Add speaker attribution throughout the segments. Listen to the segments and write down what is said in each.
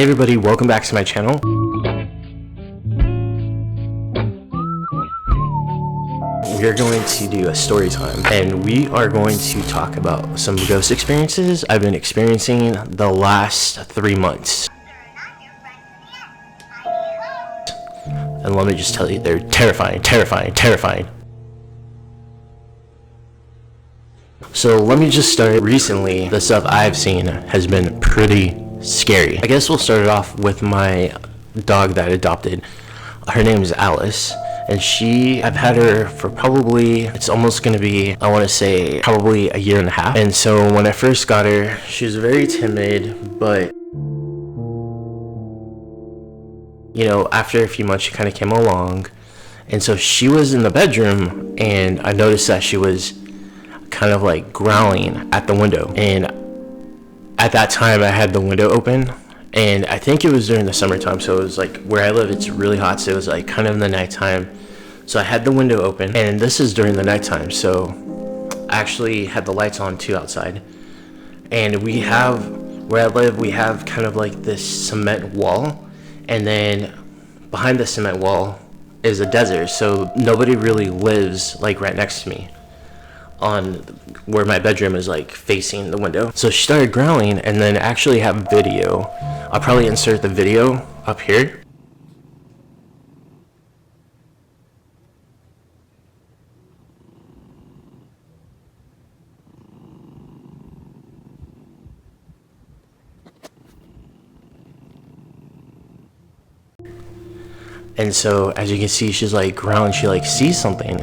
Speaker 1: Hey everybody, welcome back to my channel. We're going to do a story time, and we are going to talk about some ghost experiences I've been experiencing the last 3 months. And let me just tell you, they're terrifying. So let me just start. Recently, the stuff I've seen has been pretty scary. I guess we'll start it off with my dog that I adopted. Her name is Alice, and I've had her for probably, it's almost gonna be, I wanna say, probably a year and a half. And so when I first got her, she was very timid, but you know, after a few months, she kind of came along. And so she was in the bedroom, and I noticed that she was kind of like growling at the window. And at that time, I had the window open, and I think it was during the summertime. So it was like, where I live, it's really hot, so it was like kind of in the nighttime. So I had the window open, and this is during the nighttime, so I actually had the lights on too outside. And where I live, we have kind of like this cement wall, and then behind the cement wall is a desert, so nobody really lives like right next to me on where my bedroom is like facing the window. So she started growling, and then I actually have video. I'll probably insert the video up here. And so as you can see, she's like growling, she like sees something.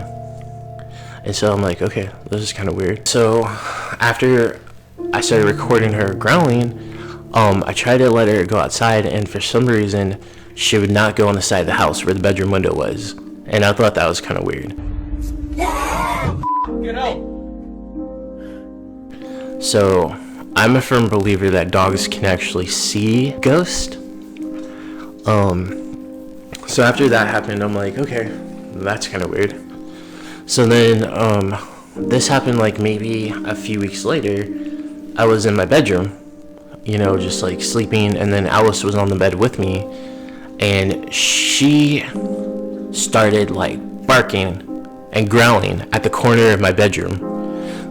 Speaker 1: And so I'm like, okay, this is kind of weird. So after I started recording her growling, I tried to let her go outside, and for some reason she would not go on the side of the house where the bedroom window was. And I thought that was kind of weird. Get out. So I'm a firm believer that dogs can actually see ghosts. So after that happened, I'm like, okay, that's kind of weird. So then this happened like maybe a few weeks later. I was in my bedroom, you know, just like sleeping, and then Alice was on the bed with me, and she started like barking and growling at the corner of my bedroom,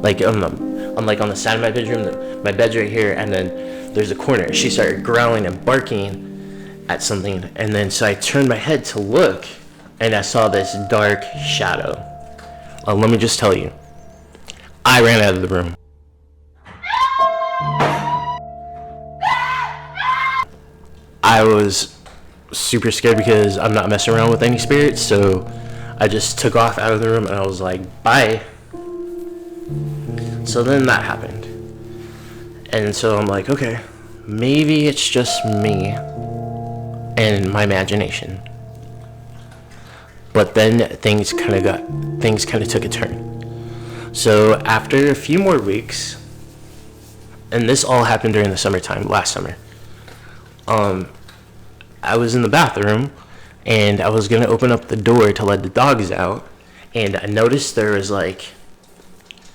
Speaker 1: like on the side of my bedroom. My bed's right here, and then there's a corner. She started growling and barking at something, and then so I turned my head to look, and I saw this dark shadow. Let me just tell you, I ran out of the room. I was super scared because I'm not messing around with any spirits, so I just took off out of the room, and I was like, bye. So then that happened, and so I'm like, okay, maybe it's just me and my imagination. But then things kind of took a turn. So after a few more weeks, and this all happened during the summertime, last summer, I was in the bathroom, and I was gonna open up the door to let the dogs out, and I noticed there was like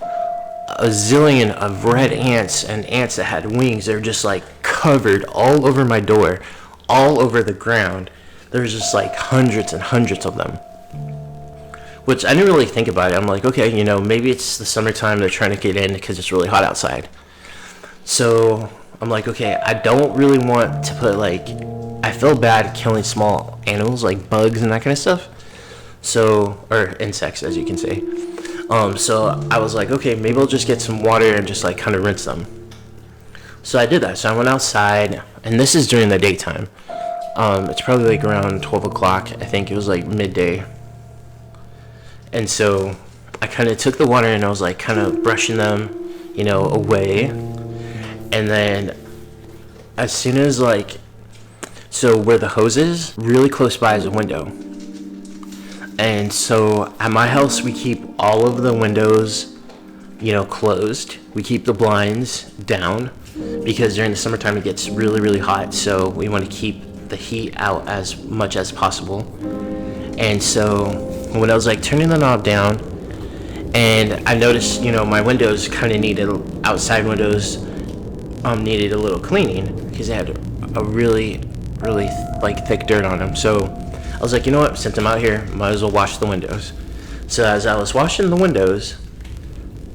Speaker 1: a zillion of red ants, and ants that had wings. They were just like covered all over my door, all over the ground. There was just like hundreds and hundreds of them, which I didn't really think about it. I'm like, okay, you know, maybe it's the summertime, they're trying to get in because it's really hot outside. So I'm like, okay, I don't really want to put like, I feel bad killing small animals like bugs and that kind of stuff, so, or insects, as you can say. So I was like, okay, maybe I'll just get some water and just like kind of rinse them. So I did that. So I went outside, and this is during the daytime. It's probably like around 12 o'clock. I think it was like midday. And so I kind of took the water, and I was like kind of brushing them, you know, away. And then as soon as like, so where the hose is, really close by is a window. And so at my house, we keep all of the windows, you know, closed. We keep the blinds down because during the summertime it gets really, really hot. So we want to keep the heat out as much as possible. And so when I was like turning the knob down, and I noticed, you know, my windows kind of needed, outside windows needed a little cleaning because they had a really like thick dirt on them. So I was like, you know what, since I'm out here, might as well wash the windows. So as I was washing the windows,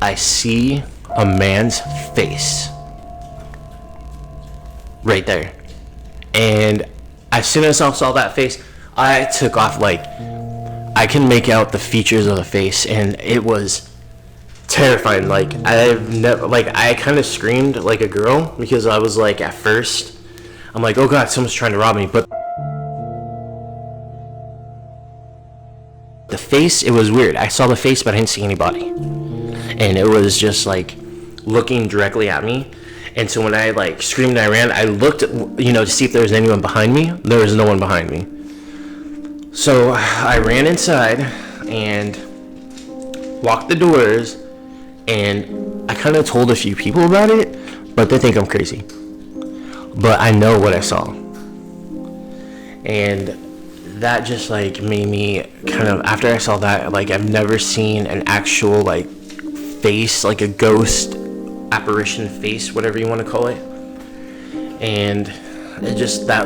Speaker 1: I see a man's face right there. And as soon as I saw that face, I took off. Like, I can make out the features of the face, and it was terrifying. Like, I kind of screamed like a girl, because I was like, at first I'm like, oh god, someone's trying to rob me. But the face, it was weird. I saw the face, but I didn't see anybody, and it was just like looking directly at me. And so when I like screamed and I ran, I looked, to see if there was anyone behind me. There was no one behind me. So I ran inside and locked the doors, and I kind of told a few people about it, but they think I'm crazy. But I know what I saw. And that just like made me kind of, after I saw that, like, I've never seen an actual like face, like a ghost, apparition face, whatever you want to call it. And that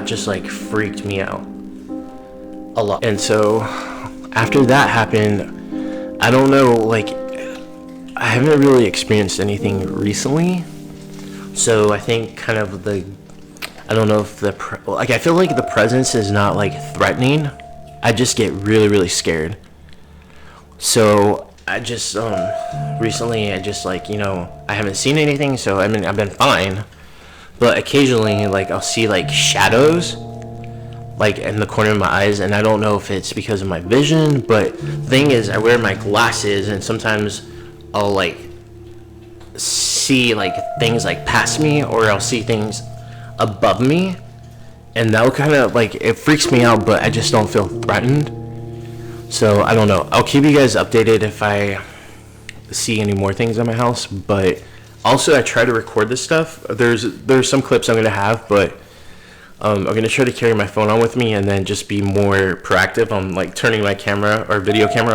Speaker 1: just like freaked me out a lot. And so after that happened, I don't know, like, I haven't really experienced anything recently. So I think kind of I don't know if I feel like the presence is not like threatening. I just get really scared. So I just recently, I just like, I haven't seen anything, so I mean, I've been fine. But occasionally, like, I'll see like shadows like in the corner of my eyes, and I don't know if it's because of my vision. But the thing is, I wear my glasses, and sometimes I'll like see like things like past me, or I'll see things above me, and that'll kind of like, it freaks me out, but I just don't feel threatened. So I don't know. I'll keep you guys updated if I see any more things in my house. But also, I try to record this stuff. There's some clips I'm gonna have, but I'm gonna try to carry my phone on with me, and then just be more proactive on like turning my camera or video camera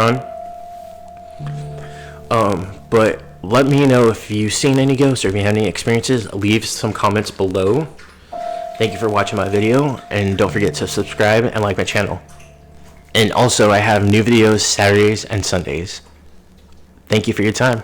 Speaker 1: on. But let me know if you've seen any ghosts, or if you have any experiences. Leave some comments below. Thank you for watching my video, and don't forget to subscribe and like my channel. And also, I have new videos Saturdays and Sundays. Thank you for your time.